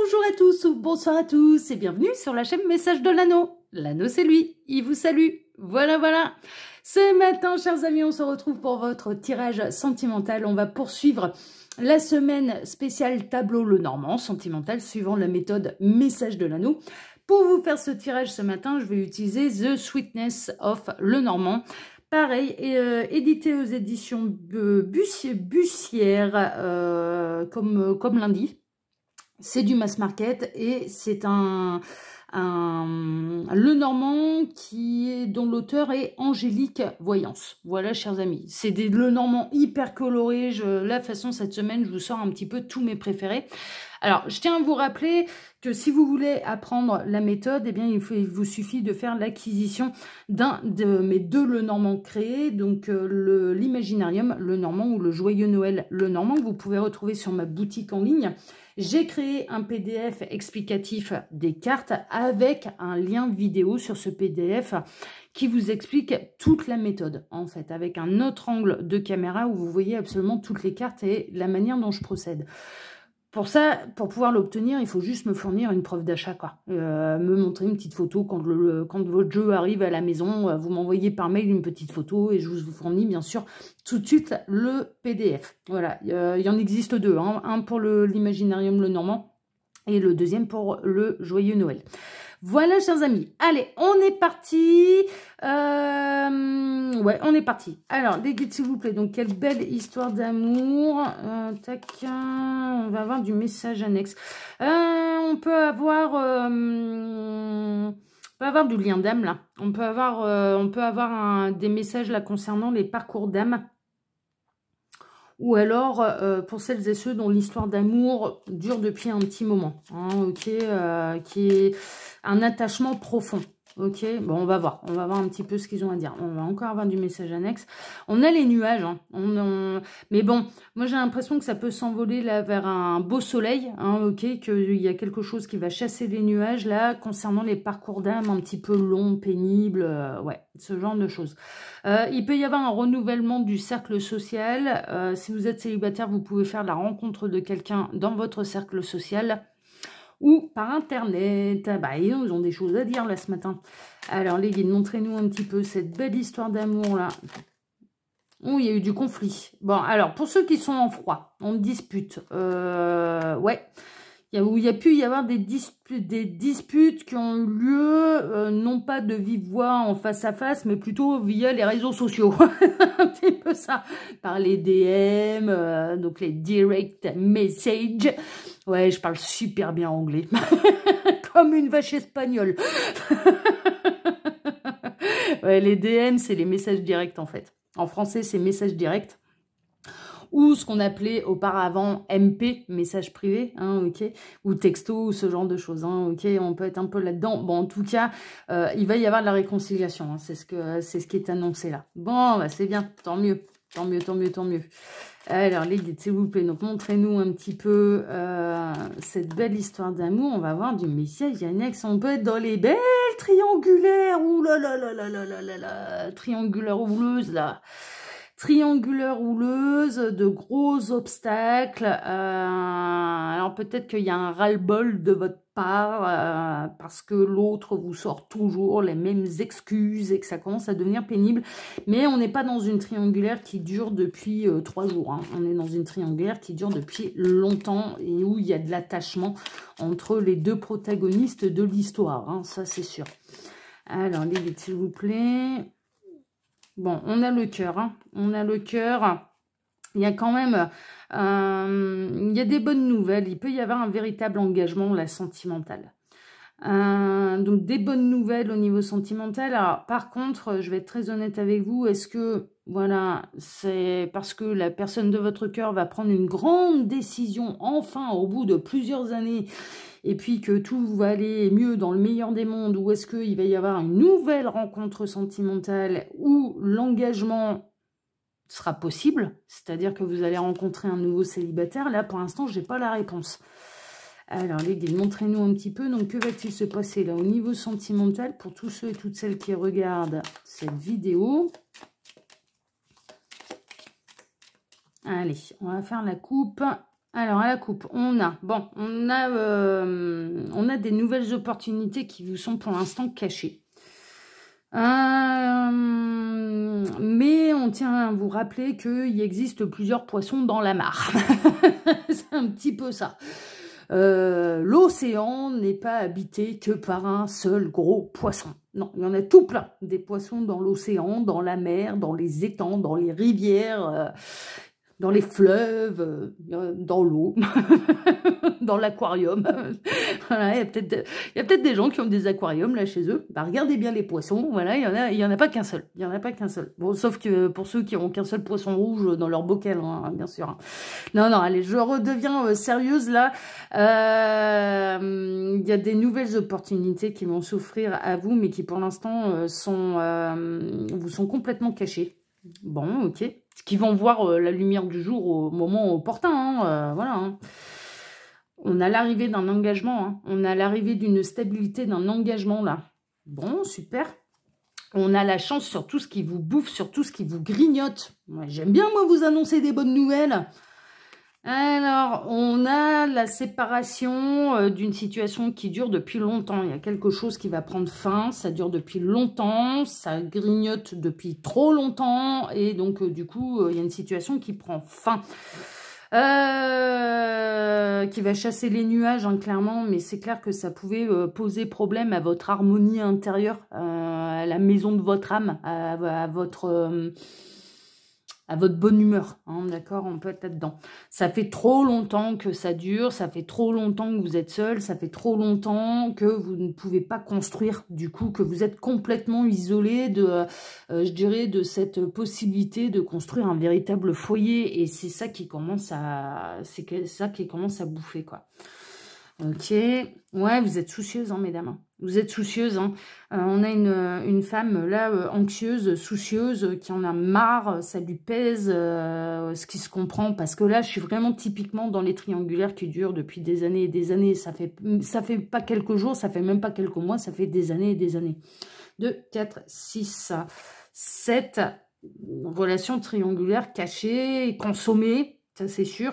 Bonjour à tous ou bonsoir à tous et bienvenue sur la chaîne Message de l'Anneau. L'Anneau c'est lui, il vous salue. Voilà. Ce matin, chers amis, on se retrouve pour votre tirage sentimental. On va poursuivre la semaine spéciale tableau Lenormand sentimental suivant la méthode Message de l'Anneau. Pour vous faire ce tirage ce matin, je vais utiliser The Sweetness of Lenormand. Pareil, édité aux éditions Bussière, comme lundi. C'est du mass market et c'est Lenormand dont l'auteur est Angélique Voyance. Voilà, chers amis. C'est des Lenormand hyper colorés. De la façon, cette semaine, je vous sors un petit peu tous mes préférés. Alors, je tiens à vous rappeler que si vous voulez apprendre la méthode, eh bien, il vous suffit de faire l'acquisition d'un de mes deux Lenormand créés, donc l'Imaginarium Lenormand ou le Joyeux Noël Lenormand, que vous pouvez retrouver sur ma boutique en ligne. J'ai créé un PDF explicatif des cartes avec un lien vidéo sur ce PDF qui vous explique toute la méthode, en fait, avec un autre angle de caméra où vous voyez absolument toutes les cartes et la manière dont je procède. Pour ça, pour pouvoir l'obtenir, il faut juste me fournir une preuve d'achat, quoi. Me montrer une petite photo quand votre jeu arrive à la maison. Vous m'envoyez par mail une petite photo et je vous fournis, bien sûr, tout de suite le PDF. Voilà, il y en existe deux. Hein. Un pour l'Imaginarium Lenormand et le deuxième pour le Joyeux Noël. Voilà, chers amis. Allez, on est parti. Ouais, on est parti. Alors, les guides, s'il vous plaît. Donc, quelle belle histoire d'amour. Tac. On va avoir du message annexe. On peut avoir du lien d'âme, là. On peut avoir des messages, là, concernant les parcours d'âme. Ou alors, pour celles et ceux dont l'histoire d'amour dure depuis un petit moment. Hein, ok, qui est un attachement profond. Ok, bon, on va voir un petit peu ce qu'ils ont à dire. On va encore avoir du message annexe. On a les nuages, hein. Mais bon, moi j'ai l'impression que ça peut s'envoler là vers un beau soleil, hein, ok, qu'il y a quelque chose qui va chasser les nuages là, concernant les parcours d'âme un petit peu longs, pénibles, ouais, ce genre de choses. Il peut y avoir un renouvellement du cercle social. Si vous êtes célibataire, vous pouvez faire la rencontre de quelqu'un dans votre cercle social. Ou par internet. Bah, ils ont des choses à dire là ce matin. Alors les guides, montrez-nous un petit peu cette belle histoire d'amour là. Oh, il y a eu du conflit. Bon, alors pour ceux qui sont en froid, on dispute. Ouais. Il y a pu y avoir des disputes qui ont eu lieu, non pas de vive voix en face à face, mais plutôt via les réseaux sociaux. Un petit peu ça. Par les DM, donc les direct messages. Ouais, je parle super bien anglais. Comme une vache espagnole. Ouais, les DM, c'est les messages directs en fait. En français, c'est messages directs. Ou ce qu'on appelait auparavant MP, message privé, hein, ok, ou texto, ou ce genre de choses, hein, ok, on peut être un peu là-dedans. Bon, en tout cas, il va y avoir de la réconciliation, hein, c'est ce qui est annoncé là. Bon, bah, c'est bien, tant mieux. Alors, les guides, s'il vous plaît, donc montrez-nous un petit peu cette belle histoire d'amour. On va avoir du message annexe. On peut être dans les belles triangulaires. Ouh là là là là là là là là. Triangulaire houleuse, là. Triangulaire houleuse, de gros obstacles. Alors, peut-être qu'il y a un ras-le-bol de votre part parce que l'autre vous sort toujours les mêmes excuses et que ça commence à devenir pénible. Mais on n'est pas dans une triangulaire qui dure depuis 3 jours. Hein. On est dans une triangulaire qui dure depuis longtemps et où il y a de l'attachement entre les deux protagonistes de l'histoire. Hein. Ça, c'est sûr. Alors, les guides, s'il vous plaît. Bon, on a le cœur. Hein. On a le cœur. Il y a quand même... il y a des bonnes nouvelles. Il peut y avoir un véritable engagement, la sentimentale. Donc, des bonnes nouvelles au niveau sentimental. Alors, par contre, je vais être très honnête avec vous. Est-ce que, voilà, c'est parce que la personne de votre cœur va prendre une grande décision, enfin, au bout de plusieurs années, et puis que tout va aller mieux dans le meilleur des mondes, ou est-ce qu'il va y avoir une nouvelle rencontre sentimentale où l'engagement sera possible, c'est-à-dire que vous allez rencontrer un nouveau célibataire? Là, pour l'instant, je n'ai pas la réponse. Alors, les guides, montrez-nous un petit peu. Donc, que va-t-il se passer là au niveau sentimental pour tous ceux et toutes celles qui regardent cette vidéo? Allez, on va faire la coupe Alors, à la coupe, on a des nouvelles opportunités qui vous sont pour l'instant cachées. Mais on tient à vous rappeler qu'il existe plusieurs poissons dans la mare. C'est un petit peu ça. L'océan n'est pas habité que par un seul gros poisson. Non, il y en a tout plein. Des poissons dans l'océan, dans la mer, dans les étangs, dans les rivières, dans les fleuves, dans l'eau, dans l'aquarium. Voilà, il y a peut-être des gens qui ont des aquariums là chez eux. Bah, regardez bien les poissons. Voilà, il y en a pas qu'un seul. Il y en a pas qu'un seul. Bon, sauf que pour ceux qui ont qu'un seul poisson rouge dans leur bocal, hein, bien sûr. Non, non, allez, je redeviens sérieuse là. Il y a des nouvelles opportunités qui vont s'offrir à vous, mais qui pour l'instant vous sont complètement cachées. Bon, ok. Qui vont voir la lumière du jour au moment opportun, hein, voilà. Hein. On a l'arrivée d'un engagement, hein. On a l'arrivée d'une stabilité, d'un engagement, là. Bon, super. On a la chance sur tout ce qui vous bouffe, sur tout ce qui vous grignote. Ouais, j'aime bien, moi, vous annoncer des bonnes nouvelles. Alors, on a la séparation d'une situation qui dure depuis longtemps. Il y a quelque chose qui va prendre fin, ça dure depuis longtemps, ça grignote depuis trop longtemps, et donc du coup, il y a une situation qui prend fin. Qui va chasser les nuages, hein, clairement, mais c'est clair que ça pouvait poser problème à votre harmonie intérieure, à la maison de votre âme, à votre bonne humeur, hein, d'accord, on peut être là-dedans. Ça fait trop longtemps que ça dure, ça fait trop longtemps que vous êtes seul, ça fait trop longtemps que vous ne pouvez pas construire, du coup, que vous êtes complètement isolé de, je dirais, de cette possibilité de construire un véritable foyer, et c'est ça qui commence à, bouffer, quoi. Ok, ouais, vous êtes soucieuse, hein, mesdames. Vous êtes soucieuse, hein. On a une femme, là, anxieuse, soucieuse, qui en a marre, ça lui pèse, ce qui se comprend, parce que là, je suis vraiment typiquement dans les triangulaires qui durent depuis des années et des années. Ça fait pas quelques jours, ça fait même pas quelques mois, ça fait des années et des années. 2, 4, 6, 7 relations triangulaires cachées, consommées, ça c'est sûr.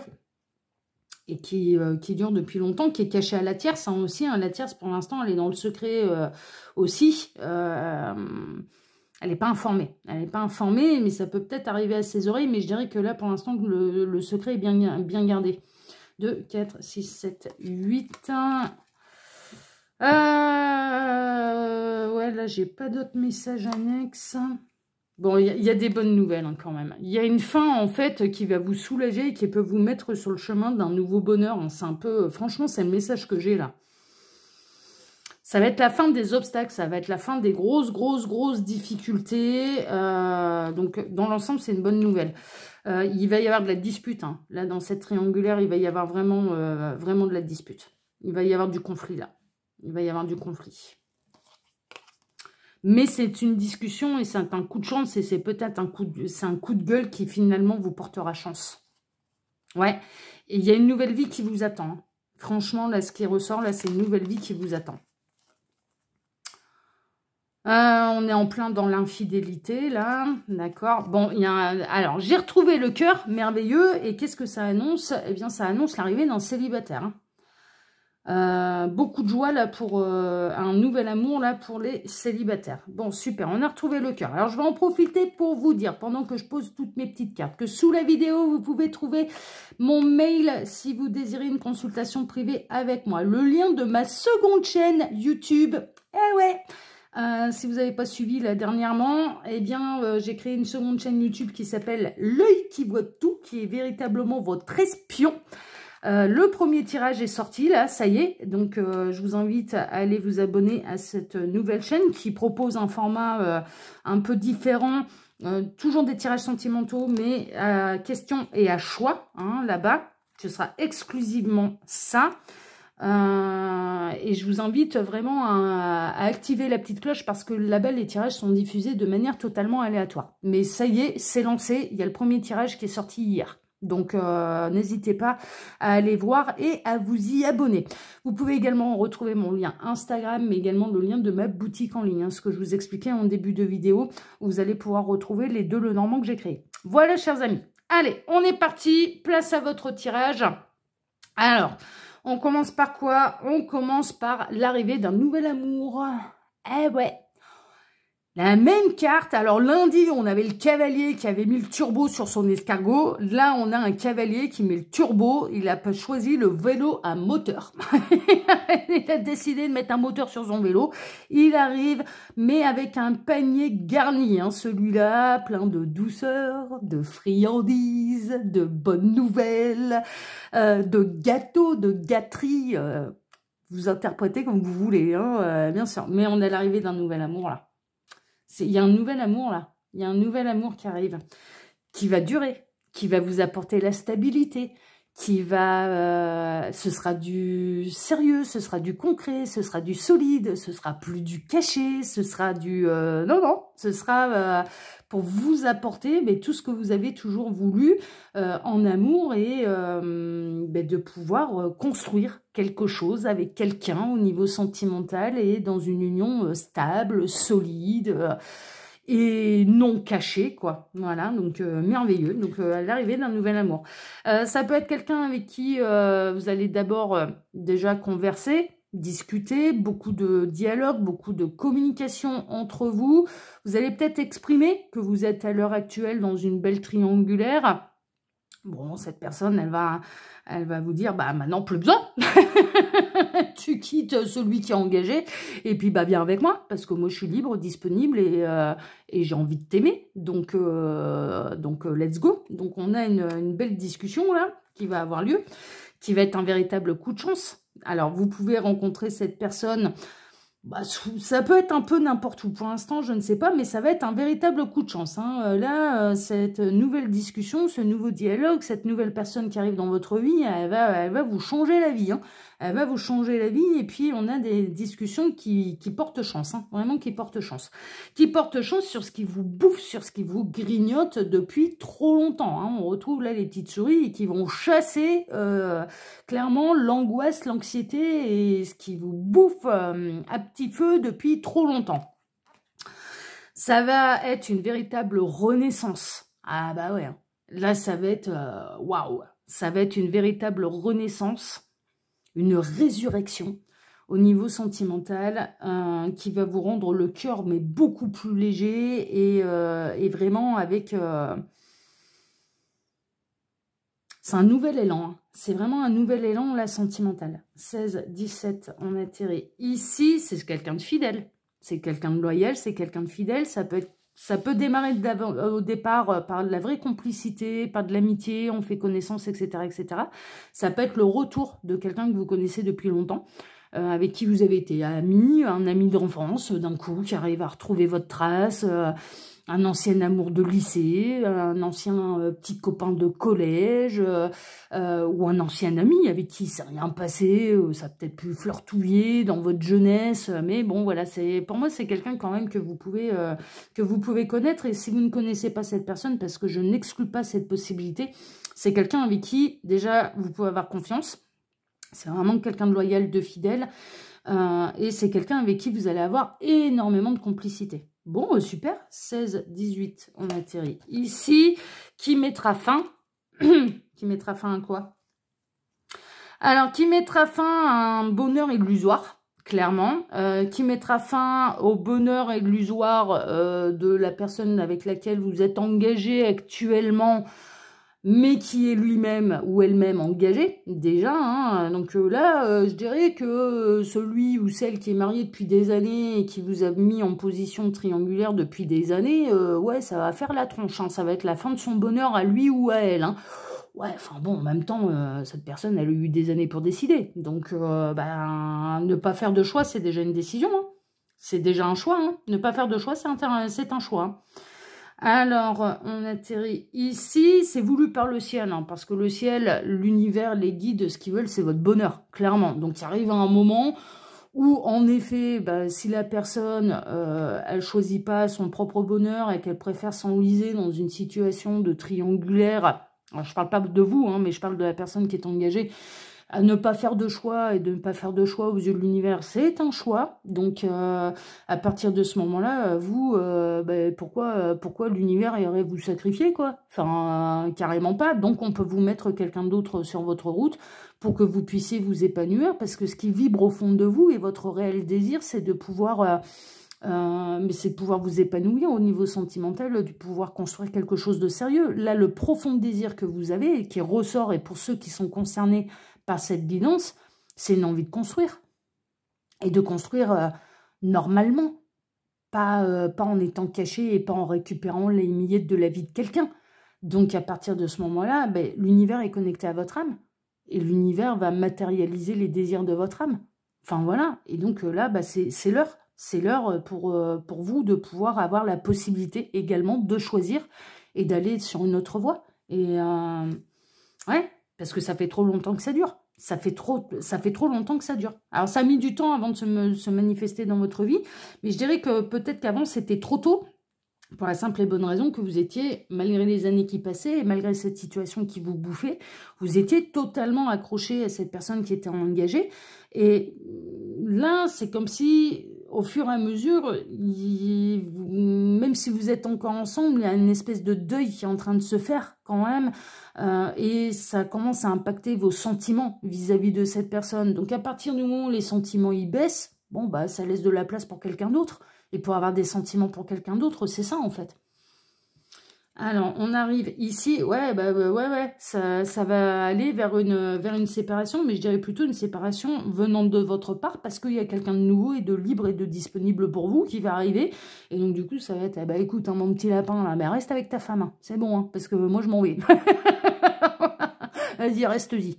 Et qui dure depuis longtemps, qui est cachée à la tierce, hein, aussi. Hein, la tierce, pour l'instant, elle est dans le secret aussi. Elle n'est pas informée. Elle n'est pas informée, mais ça peut peut-être arriver à ses oreilles. Mais je dirais que là, pour l'instant, le secret est bien gardé. 2, 4, 6, 7, 8. Ouais, là, j'ai pas d'autres messages annexes. Bon, il y a des bonnes nouvelles, hein, quand même. Il y a une fin, en fait, qui va vous soulager et qui peut vous mettre sur le chemin d'un nouveau bonheur. Hein. C'est un peu... Franchement, c'est le message que j'ai, là. Ça va être la fin des obstacles. Ça va être la fin des grosses difficultés. Donc, dans l'ensemble, c'est une bonne nouvelle. Il va y avoir de la dispute. Hein. Là, dans cette triangulaire, il va y avoir vraiment de la dispute. Il va y avoir du conflit, là. Il va y avoir du conflit. Mais c'est une discussion et c'est un coup de chance et c'est peut-être un coup de gueule qui finalement vous portera chance. Ouais, et il y a une nouvelle vie qui vous attend. Franchement, là, ce qui ressort, là, c'est une nouvelle vie qui vous attend. On est en plein dans l'infidélité, là, d'accord. Bon, alors, j'ai retrouvé le cœur merveilleux et qu'est-ce que ça annonce? Eh bien, ça annonce l'arrivée d'un célibataire, hein. Beaucoup de joie là pour un nouvel amour là pour les célibataires. Bon, super, on a retrouvé le cœur. Alors je vais en profiter pour vous dire, pendant que je pose toutes mes petites cartes, que sous la vidéo vous pouvez trouver mon mail si vous désirez une consultation privée avec moi, le lien de ma seconde chaîne YouTube. Eh ouais, si vous n'avez pas suivi là dernièrement, eh bien j'ai créé une seconde chaîne YouTube qui s'appelle L'œil qui voit tout, qui est véritablement votre espion. Le premier tirage est sorti, là, ça y est. Donc, je vous invite à aller vous abonner à cette nouvelle chaîne qui propose un format un peu différent. Toujours des tirages sentimentaux, mais à question et à choix, hein, là-bas. Ce sera exclusivement ça. Et je vous invite vraiment à activer la petite cloche parce que là-bas, les tirages sont diffusés de manière totalement aléatoire. Mais ça y est, c'est lancé. Il y a le premier tirage qui est sorti hier. Donc, n'hésitez pas à aller voir et à vous y abonner. Vous pouvez également retrouver mon lien Instagram, mais également le lien de ma boutique en ligne, hein, ce que je vous expliquais en début de vidéo. Vous allez pouvoir retrouver les deux Lenormand que j'ai créés. Voilà, chers amis. Allez, on est parti. Place à votre tirage. Alors, on commence par quoi? On commence par l'arrivée d'un nouvel amour. Eh ouais. La même carte, alors lundi, on avait le cavalier qui avait mis le turbo sur son escargot. Là, on a un cavalier qui met le turbo. Il a choisi le vélo à moteur. Il a décidé de mettre un moteur sur son vélo. Il arrive, mais avec un panier garni. Hein, celui-là, plein de douceur, de friandises, de bonnes nouvelles, de gâteaux, de gâteries. Vous interprétez comme vous voulez, hein, bien sûr. Mais on a l'arrivée d'un nouvel amour, là. Il y a un nouvel amour là, il y a un nouvel amour qui arrive, qui va durer, qui va vous apporter la stabilité, qui va, ce sera du sérieux, ce sera du concret, ce sera du solide, ce sera plus du caché, ce sera du, non, ce sera pour vous apporter mais, tout ce que vous avez toujours voulu en amour et de pouvoir construire quelque chose avec quelqu'un au niveau sentimental et dans une union stable, solide et non cachée, quoi. Voilà, donc merveilleux. Donc l'arrivée d'un nouvel amour. Ça peut être quelqu'un avec qui vous allez d'abord déjà converser, discuter, beaucoup de dialogue, beaucoup de communication entre vous. Vous allez peut-être exprimer que vous êtes à l'heure actuelle dans une belle triangulaire. Bon, cette personne, elle va vous dire, bah maintenant plus besoin. Tu quittes celui qui est engagé et puis bah viens avec moi parce que moi je suis libre, disponible et j'ai envie de t'aimer. Donc let's go. Donc on a une belle discussion là qui va avoir lieu, qui va être un véritable coup de chance. Alors vous pouvez rencontrer cette personne. Bah, ça peut être un peu n'importe où. Pour l'instant, je ne sais pas, mais ça va être un véritable coup de chance. Hein. Là, cette nouvelle discussion, ce nouveau dialogue, cette nouvelle personne qui arrive dans votre vie, elle va vous changer la vie. Hein. Elle va vous changer la vie et puis on a des discussions qui portent chance. Hein. Vraiment qui portent chance. Qui portent chance sur ce qui vous bouffe, sur ce qui vous grignote depuis trop longtemps. Hein. On retrouve là les petites souris qui vont chasser clairement l'angoisse, l'anxiété et ce qui vous bouffe à petit feu depuis trop longtemps. Ça va être une véritable renaissance. Ah bah ouais, là ça va être waouh, ça va être une véritable renaissance, une résurrection au niveau sentimental qui va vous rendre le cœur mais beaucoup plus léger et vraiment avec... c'est un nouvel élan, hein. C'est vraiment un nouvel élan, là, sentimental. 16, 17, on atterrit ici, c'est quelqu'un de fidèle. C'est quelqu'un de loyal, c'est quelqu'un de fidèle. Ça peut démarrer au départ par de la vraie complicité, par de l'amitié, on fait connaissance, etc., etc. Ça peut être le retour de quelqu'un que vous connaissez depuis longtemps, avec qui vous avez été amis, un ami d'enfance, d'un coup, qui arrive à retrouver votre trace... un ancien amour de lycée, un ancien petit copain de collège, ou un ancien ami avec qui il s'est rien passé, ça a peut-être pu flirtouiller dans votre jeunesse, mais bon, voilà, pour moi, c'est quelqu'un quand même que vous pouvez connaître, et si vous ne connaissez pas cette personne, parce que je n'exclus pas cette possibilité, c'est quelqu'un avec qui, déjà, vous pouvez avoir confiance, c'est vraiment quelqu'un de loyal, de fidèle, et c'est quelqu'un avec qui vous allez avoir énormément de complicité. Bon, super, 16, 18, on atterrit ici, qui mettra fin, qui mettra fin à quoi? Alors, qui mettra fin à un bonheur illusoire, clairement, qui mettra fin au bonheur illusoire de la personne avec laquelle vous êtes engagé actuellement, mais qui est lui-même ou elle-même engagée, déjà. Hein. Donc là, je dirais que celui ou celle qui est marié depuis des années et qui vous a mis en position triangulaire depuis des années, ouais, ça va faire la tronche. Hein. Ça va être la fin de son bonheur à lui ou à elle. Hein. Ouais, enfin bon, en même temps, cette personne, elle a eu des années pour décider. Donc, ne pas faire de choix, c'est déjà une décision. Hein. C'est déjà un choix. Hein. Ne pas faire de choix, c'est un choix. Hein. Alors, on atterrit ici, c'est voulu par le ciel, hein, parce que le ciel, l'univers, les guides, ce qu'ils veulent, c'est votre bonheur, clairement. Donc, il arrive à un moment où, en effet, si la personne, elle choisit pas son propre bonheur et qu'elle préfère s'enliser dans une situation de triangulaire, alors, je parle pas de vous, hein, mais je parle de la personne qui est engagée, à ne pas faire de choix, et de ne pas faire de choix aux yeux de l'univers, c'est un choix. Donc, à partir de ce moment-là, vous, pourquoi l'univers irait vous sacrifier, quoi? Enfin, carrément pas. Donc, on peut vous mettre quelqu'un d'autre sur votre route pour que vous puissiez vous épanouir, parce que ce qui vibre au fond de vous, et votre réel désir, c'est de pouvoir... mais c'est de pouvoir vous épanouir au niveau sentimental, de pouvoir construire quelque chose de sérieux. Là, le profond désir que vous avez, et qui ressort, et pour ceux qui sont concernés par cette guidance, c'est une envie de construire. Et de construire normalement, pas en étant caché et pas en récupérant les miettes de la vie de quelqu'un. Donc, à partir de ce moment-là, ben, l'univers est connecté à votre âme. Et l'univers va matérialiser les désirs de votre âme. Enfin, voilà. Et donc, là, ben, c'est l'heure. C'est l'heure pour vous de pouvoir avoir la possibilité également de choisir et d'aller sur une autre voie. Et ouais, parce que ça fait trop longtemps que ça dure. Ça fait trop longtemps que ça dure. Alors, ça a mis du temps avant de se manifester dans votre vie, mais je dirais que peut-être qu'avant, c'était trop tôt, pour la simple et bonne raison que vous étiez, malgré les années qui passaient, et malgré cette situation qui vous bouffait, vous étiez totalement accroché à cette personne qui était engagée. Et là, c'est comme si, au fur et à mesure, même si vous êtes encore ensemble, il y a une espèce de deuil qui est en train de se faire quand même. Et ça commence à impacter vos sentiments vis-à-vis de cette personne. Donc à partir du moment où les sentiments y baissent, bon, bah, ça laisse de la place pour quelqu'un d'autre. Et pour avoir des sentiments pour quelqu'un d'autre, c'est ça en fait. Alors, on arrive ici, ouais, ça va aller vers une séparation, mais je dirais plutôt une séparation venant de votre part, parce qu'il y a quelqu'un de nouveau et de libre et de disponible pour vous qui va arriver. Et donc du coup, ça va être, eh ben, écoute, hein, mon petit lapin, là, ben, reste avec ta femme, hein, c'est bon, hein, parce que moi je m'en vais. Vas-y, reste-y.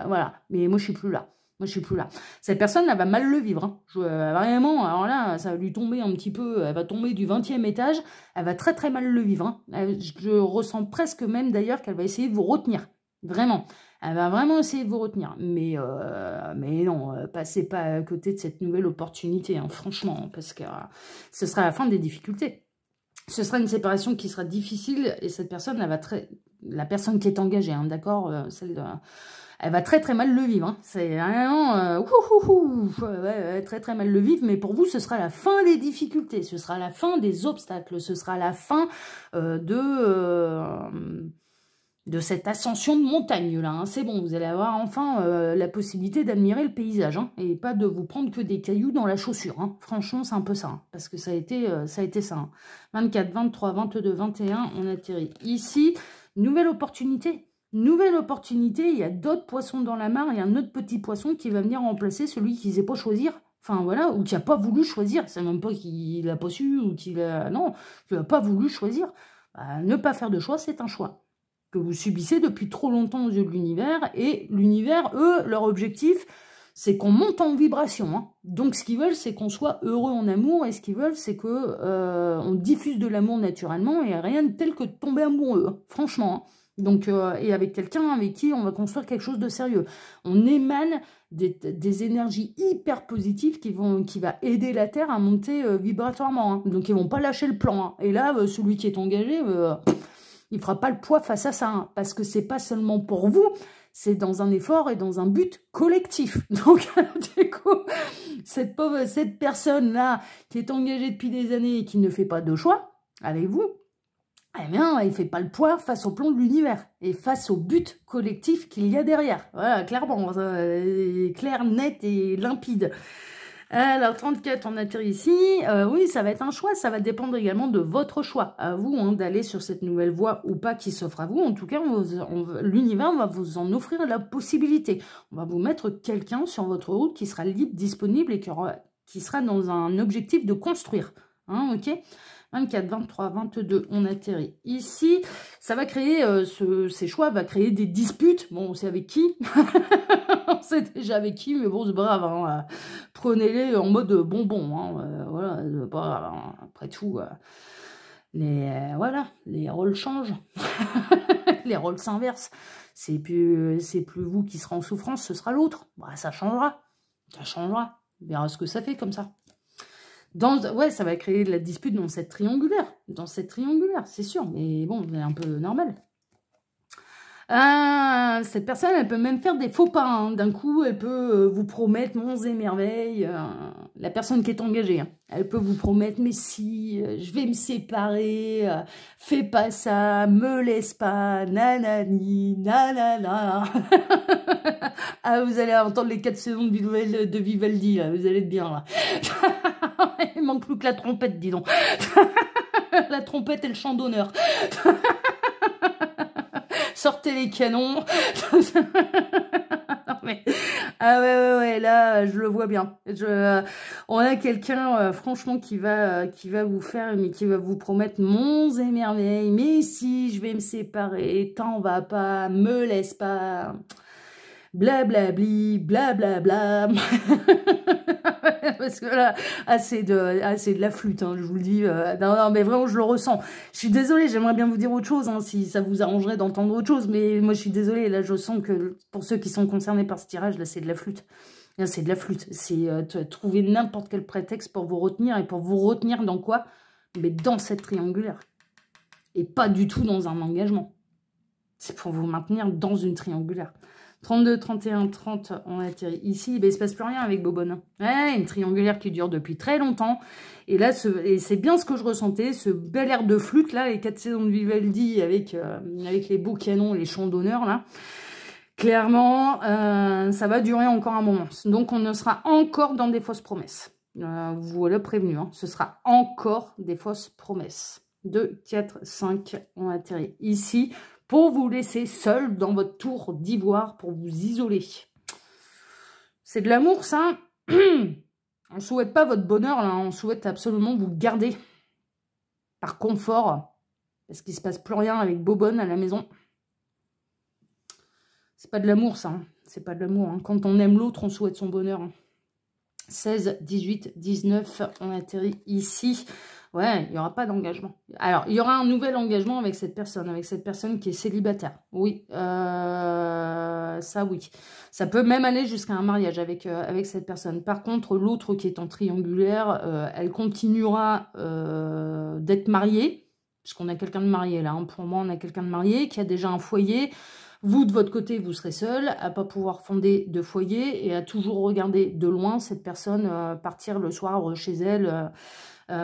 Voilà, mais moi je suis plus là. Moi, je suis plus là. Cette personne, elle va mal le vivre. Hein. Vraiment, alors là, ça va lui tomber un petit peu. Elle va tomber du 20e étage. Elle va très, très mal le vivre. Hein. Je ressens presque même, d'ailleurs, qu'elle va essayer de vous retenir. Vraiment. Elle va vraiment essayer de vous retenir. Mais non, passez pas à côté de cette nouvelle opportunité, hein, franchement. Parce que ce sera la fin des difficultés. Ce sera une séparation qui sera difficile. Et cette personne, elle va très... La personne qui est engagée, hein, d'accord, celle de... Elle va très très mal le vivre. Hein. C'est vraiment très très mal le vivre. Mais pour vous, ce sera la fin des difficultés. Ce sera la fin des obstacles. Ce sera la fin de cette ascension de montagne là. Hein. C'est bon, vous allez avoir enfin la possibilité d'admirer le paysage. Hein, et pas de vous prendre que des cailloux dans la chaussure. Hein. Franchement, c'est un peu ça. Hein, parce que ça a été ça. Hein. 24, 23, 22, 21, on atterrit ici. Nouvelle opportunité. Nouvelle opportunité, il y a d'autres poissons dans la mare, il y a un autre petit poisson qui va venir remplacer celui qui ne sait pas choisir. Enfin voilà, ou qui n'a pas voulu choisir. C'est même pas qu'il n'a pas su, ou qu'il a... Non, qui n'a pas voulu choisir. Bah, ne pas faire de choix, c'est un choix que vous subissez depuis trop longtemps aux yeux de l'univers. Et l'univers, eux, leur objectif, c'est qu'on monte en vibration. Hein. Donc ce qu'ils veulent, c'est qu'on soit heureux en amour. Et ce qu'ils veulent, c'est qu'on diffuse de l'amour naturellement. Et rien de tel que de tomber amoureux. Hein. Franchement, hein. Donc, et avec quelqu'un avec qui on va construire quelque chose de sérieux. On émane des énergies hyper positives qui va aider la Terre à monter vibratoirement. Hein. Donc, ils vont pas lâcher le plan. Hein. Et là, celui qui est engagé, il fera pas le poids face à ça. Hein, parce que c'est pas seulement pour vous, c'est dans un effort et dans un but collectif. Donc, du coup, cette personne-là qui est engagée depuis des années et qui ne fait pas de choix avec vous, eh bien, il ne fait pas le poids face au plan de l'univers et face au but collectif qu'il y a derrière. Voilà, clairement, clair, net et limpide. Alors, 34, on atterrit ici. Oui, ça va être un choix. Ça va dépendre également de votre choix. À vous hein, d'aller sur cette nouvelle voie ou pas qui s'offre à vous. En tout cas, l'univers va vous en offrir la possibilité. On va vous mettre quelqu'un sur votre route qui sera libre, disponible et qui sera dans un objectif de construire. Hein, ok ? 24, 23, 22, on atterrit ici. Ça va créer, ces choix va créer des disputes. Bon, on sait avec qui. On sait déjà avec qui, mais bon, c'est brave. Hein. Prenez-les en mode bonbon. Hein. Voilà, c'est pas grave. Hein. Après tout, voilà, les rôles changent. Les rôles s'inversent. C'est plus vous qui sera en souffrance, ce sera l'autre. Bah, ça changera. Ça changera. On verra ce que ça fait comme ça. Ouais, ça va créer de la dispute dans cette triangulaire. Dans cette triangulaire, c'est sûr. Mais bon, c'est un peu normal. Cette personne, elle peut même faire des faux pas. Hein. D'un coup, elle peut vous promettre monts et merveilles. La personne qui est engagée, hein. Elle peut vous promettre, mais si, je vais me séparer, fais pas ça, me laisse pas, nanani, nanana. Ah, vous allez entendre les 4 saisons de Vivaldi, là. Vous allez être bien, là. Il manque plus que la trompette, dis donc. La trompette et le chant d'honneur. Sortez les canons. Non, mais... Ah ouais, là, je le vois bien. On a quelqu'un, franchement, qui va vous faire, mais qui va vous promettre monts et merveilles. Mais si, je vais me séparer, t'en vas pas, me laisse pas. Blablabli, blablabla. Parce que là, c'est de la flûte, hein, je vous le dis. Non, mais vraiment, je le ressens. Je suis désolée, j'aimerais bien vous dire autre chose, hein, si ça vous arrangerait d'entendre autre chose. Mais moi, je suis désolée. Là, je sens que pour ceux qui sont concernés par ce tirage, là, c'est de la flûte. Là, c'est de la flûte. C'est trouver n'importe quel prétexte pour vous retenir. Et pour vous retenir dans quoi? Mais dans cette triangulaire. Et pas du tout dans un engagement. C'est pour vous maintenir dans une triangulaire. 32, 31, 30, on atterrit ici. Ben, il ne se passe plus rien avec Bobonne. Ouais, une triangulaire qui dure depuis très longtemps. Et là, c'est bien ce que je ressentais, ce bel air de flûte, là, les 4 saisons de Vivaldi avec les beaux canons, les chants d'honneur, là. Clairement, ça va durer encore un moment. Donc, on sera encore dans des fausses promesses. Voilà prévenu, hein. Ce sera encore des fausses promesses. 2, 4, 5, on atterrit ici. Pour vous laisser seul dans votre tour d'ivoire, pour vous isoler. C'est de l'amour, ça. On ne souhaite pas votre bonheur, là. On souhaite absolument vous garder par confort. Parce qu'il ne se passe plus rien avec Bobonne à la maison. C'est pas de l'amour, ça. Hein. C'est pas de l'amour. Hein. Quand on aime l'autre, on souhaite son bonheur. Hein. 16, 18, 19, on atterrit ici. Ouais, il n'y aura pas d'engagement. Alors, il y aura un nouvel engagement avec cette personne qui est célibataire. Oui, ça oui. Ça peut même aller jusqu'à un mariage avec cette personne. Par contre, l'autre qui est en triangulaire, elle continuera d'être mariée, puisqu'on a quelqu'un de marié là. Hein. Pour moi, on a quelqu'un de marié qui a déjà un foyer. Vous, de votre côté, vous serez seul à ne pas pouvoir fonder de foyer et à toujours regarder de loin cette personne partir le soir chez elle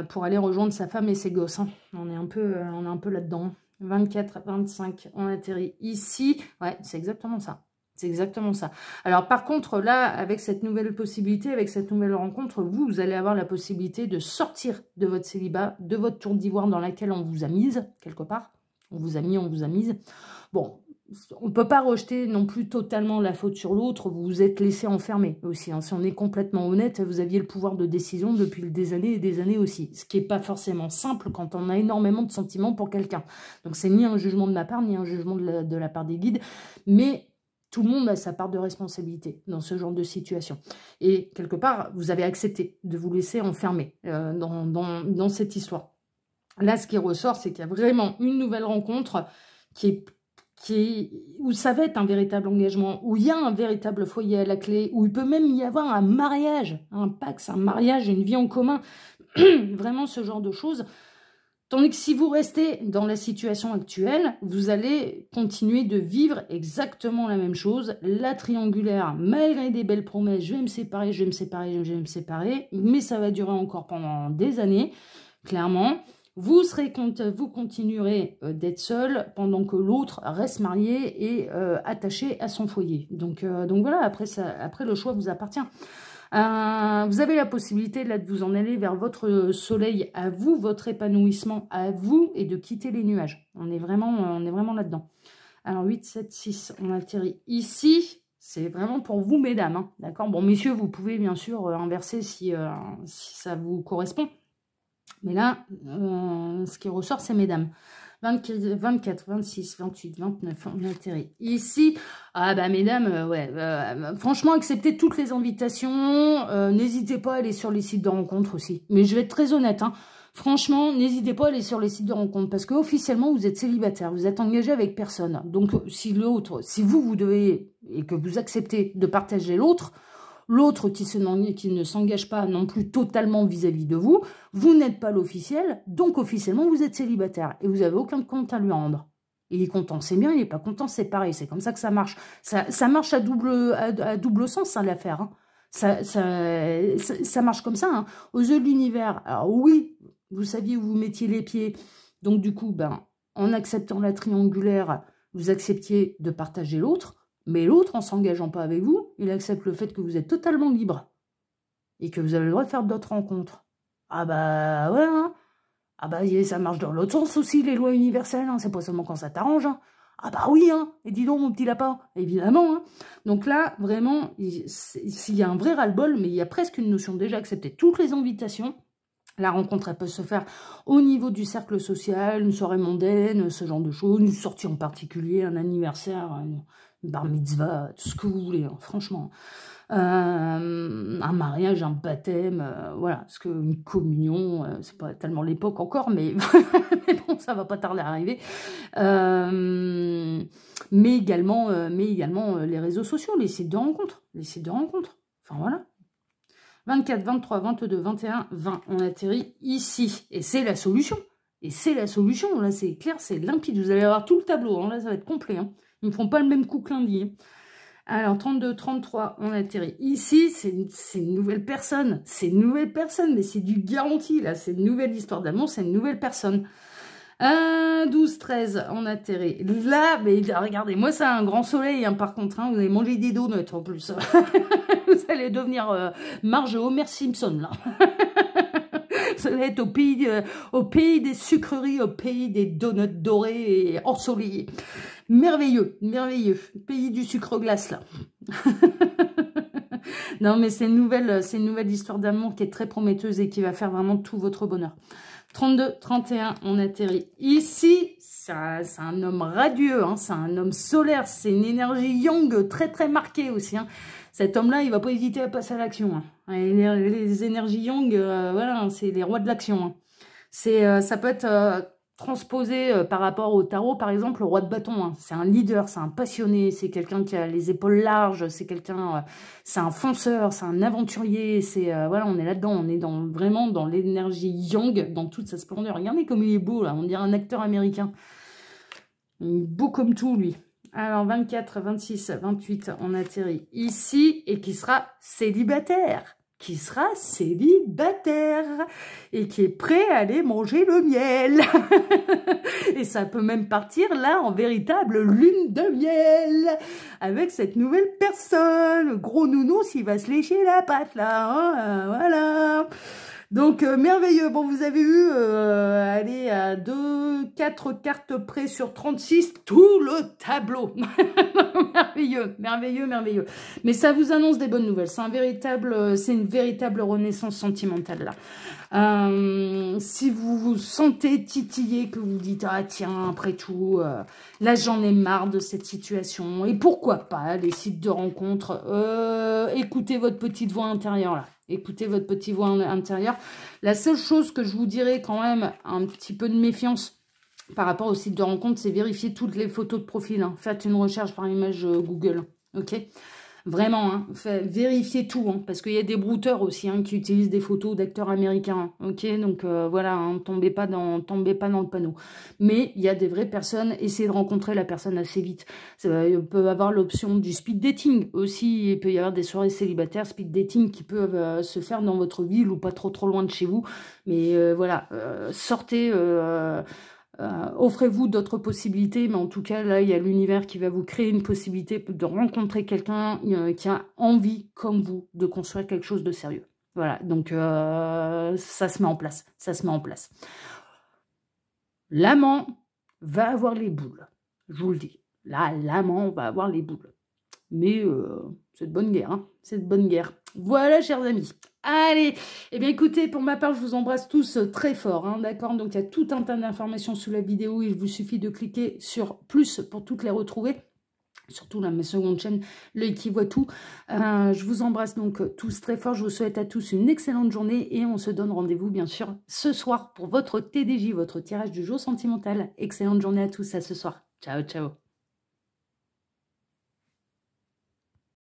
pour aller rejoindre sa femme et ses gosses. Hein. On est un peu là-dedans. 24, 25, on atterrit ici. Ouais, c'est exactement ça. C'est exactement ça. Alors, par contre, là, avec cette nouvelle possibilité, avec cette nouvelle rencontre, vous allez avoir la possibilité de sortir de votre célibat, de votre tour d'ivoire dans laquelle on vous a mise, quelque part. On vous a mis, on vous a mise. Bon, on ne peut pas rejeter non plus totalement la faute sur l'autre, vous vous êtes laissé enfermer aussi. Hein. Si on est complètement honnête, vous aviez le pouvoir de décision depuis des années et des années aussi. Ce qui n'est pas forcément simple quand on a énormément de sentiments pour quelqu'un. Donc c'est ni un jugement de ma part, ni un jugement de la part des guides, mais tout le monde a sa part de responsabilité dans ce genre de situation. Et quelque part, vous avez accepté de vous laisser enfermer dans cette histoire. Là, ce qui ressort, c'est qu'il y a vraiment une nouvelle rencontre où ça va être un véritable engagement, où il y a un véritable foyer à la clé, où il peut même y avoir un mariage, un pax, un mariage, une vie en commun, vraiment ce genre de choses. Tandis que si vous restez dans la situation actuelle, vous allez continuer de vivre exactement la même chose, la triangulaire, malgré des belles promesses, je vais me séparer, je vais me séparer, je vais me séparer, mais ça va durer encore pendant des années, clairement. Vous continuerez d'être seul pendant que l'autre reste marié et attaché à son foyer. Donc voilà, après le choix vous appartient. Vous avez la possibilité là de vous en aller vers votre soleil à vous, votre épanouissement à vous et de quitter les nuages. On est vraiment là-dedans. Alors 8, 7, 6, on atterrit ici. C'est vraiment pour vous, mesdames. Hein, d'accord. Bon, messieurs, vous pouvez bien sûr inverser si ça vous correspond. Mais là, ce qui ressort, c'est mesdames. 24, 26, 28, 29, on atterrit ici. Ah bah mesdames, ouais, franchement, acceptez toutes les invitations. N'hésitez pas à aller sur les sites de rencontres aussi. Mais je vais être très honnête, hein. Franchement, n'hésitez pas à aller sur les sites de rencontres parce qu'officiellement, vous êtes célibataire, vous êtes engagé avec personne. Donc, si vous devez et que vous acceptez de partager l'autre qui ne s'engage pas non plus totalement vis-à-vis de vous, vous n'êtes pas l'officiel, donc officiellement vous êtes célibataire et vous n'avez aucun compte à lui rendre. Il est content, c'est bien, il n'est pas content, c'est pareil. C'est comme ça que ça marche. Ça marche à double sens, hein, l'affaire. Hein. Ça marche comme ça. Hein. Aux yeux de l'univers, alors oui, vous saviez où vous mettiez les pieds. Donc du coup, ben, en acceptant la triangulaire, vous acceptiez de partager l'autre. Mais l'autre, en s'engageant pas avec vous, il accepte le fait que vous êtes totalement libre. Et que vous avez le droit de faire d'autres rencontres. Ah bah ouais, hein. Ah bah ça marche dans l'autre sens aussi, les lois universelles, hein. C'est pas seulement quand ça t'arrange. Hein. Ah bah oui, hein. Et dis donc, mon petit lapin, évidemment. Hein. Donc là, vraiment, s'il y a un vrai ras-le-bol, mais il y a presque une notion déjà accepter toutes les invitations. La rencontre, elle peut se faire au niveau du cercle social, une soirée mondaine, ce genre de choses, une sortie en particulier, un anniversaire, une bar mitzvah, tout ce que vous voulez, hein, franchement. Un mariage, un baptême, voilà, parce qu'une communion, c'est pas tellement l'époque encore, mais, mais bon, ça va pas tarder à arriver. Mais également les réseaux sociaux, les sites de rencontres, enfin voilà. 24, 23, 22, 21, 20, on atterrit ici, et c'est la solution. Là c'est clair, c'est limpide, vous allez avoir tout le tableau, hein. Là ça va être complet, hein. Ils ne font pas le même coup que lundi, hein. Alors, 32, 33, on atterrit ici, c'est une nouvelle personne, mais c'est du garanti, là, c'est une nouvelle histoire d'amour, c'est une nouvelle personne. 12, 13, on atterrit là, mais regardez, moi, c'est un grand soleil, hein, par contre, hein, vous allez manger des donuts, en plus. Vous allez devenir Marge Homer Simpson, là. Vous allez être au pays des sucreries, au pays des donuts dorés et ensoleillés. Merveilleux, merveilleux. Pays du sucre glace, là. Non, mais c'est une nouvelle histoire d'amour qui est très prometteuse et qui va faire vraiment tout votre bonheur. 32, 31, on atterrit ici. C'est un homme radieux, hein, c'est un homme solaire, c'est une énergie yang très très marquée aussi. Hein. Cet homme-là, il va pas hésiter à passer à l'action. Hein. Les énergies yang, voilà, c'est les rois de l'action. Hein. Ça peut être transposé par rapport au tarot, par exemple, le roi de bâton. Hein. C'est un leader, c'est un passionné, c'est quelqu'un qui a les épaules larges, c'est quelqu'un, c'est un fonceur, c'est un aventurier. C'est voilà, on est là-dedans, on est vraiment dans l'énergie yang, dans toute sa splendeur. Regardez comme il est beau là, on dirait un acteur américain. Il est beau comme tout lui. Alors 24, 26, 28, on atterrit ici et qui sera célibataire. Et qui est prêt à aller manger le miel. Et ça peut même partir là en véritable lune de miel avec cette nouvelle personne. Le gros nounours, il va se lécher la patte là, hein, voilà. Donc, merveilleux. Bon, vous avez eu, allez, à 4 cartes près sur 36, tout le tableau. Merveilleux, merveilleux, merveilleux. Mais ça vous annonce des bonnes nouvelles. C'est une véritable renaissance sentimentale, là. Si vous vous sentez titillé, que vous dites, ah tiens, après tout, là, j'en ai marre de cette situation. Et pourquoi pas les sites de rencontres, écoutez votre petite voix intérieure, là. Écoutez votre petite voix intérieure. La seule chose que je vous dirais quand même, un petit peu de méfiance par rapport au site de rencontre, c'est vérifier toutes les photos de profil. Hein. Faites une recherche par image Google. Ok ? Vraiment, hein, vérifiez tout, hein, parce qu'il y a des brouteurs aussi hein, qui utilisent des photos d'acteurs américains. Ok, donc voilà, hein, tombez pas dans le panneau. Mais il y a des vraies personnes, essayez de rencontrer la personne assez vite. Il peut avoir l'option du speed dating aussi. Il peut y avoir des soirées célibataires, speed dating qui peuvent se faire dans votre ville ou pas trop loin de chez vous. Mais voilà, sortez. Offrez-vous d'autres possibilités, mais en tout cas, là, il y a l'univers qui va vous créer une possibilité de rencontrer quelqu'un qui a envie, comme vous, de construire quelque chose de sérieux. Voilà, donc ça se met en place, L'amant va avoir les boules, je vous le dis. Là, l'amant va avoir les boules. Mais c'est de bonne guerre, hein, c'est de bonne guerre. Voilà, chers amis. Allez, eh bien écoutez, pour ma part, je vous embrasse tous très fort, hein, d'accord? Donc il y a tout un tas d'informations sous la vidéo. Il vous suffit de cliquer sur plus pour toutes les retrouver. Surtout là, ma seconde chaîne, l'œil qui voit tout. Je vous embrasse donc tous très fort. Je vous souhaite à tous une excellente journée et on se donne rendez-vous bien sûr ce soir pour votre TDJ, votre tirage du jour sentimental. Excellente journée à tous, à ce soir. Ciao, ciao.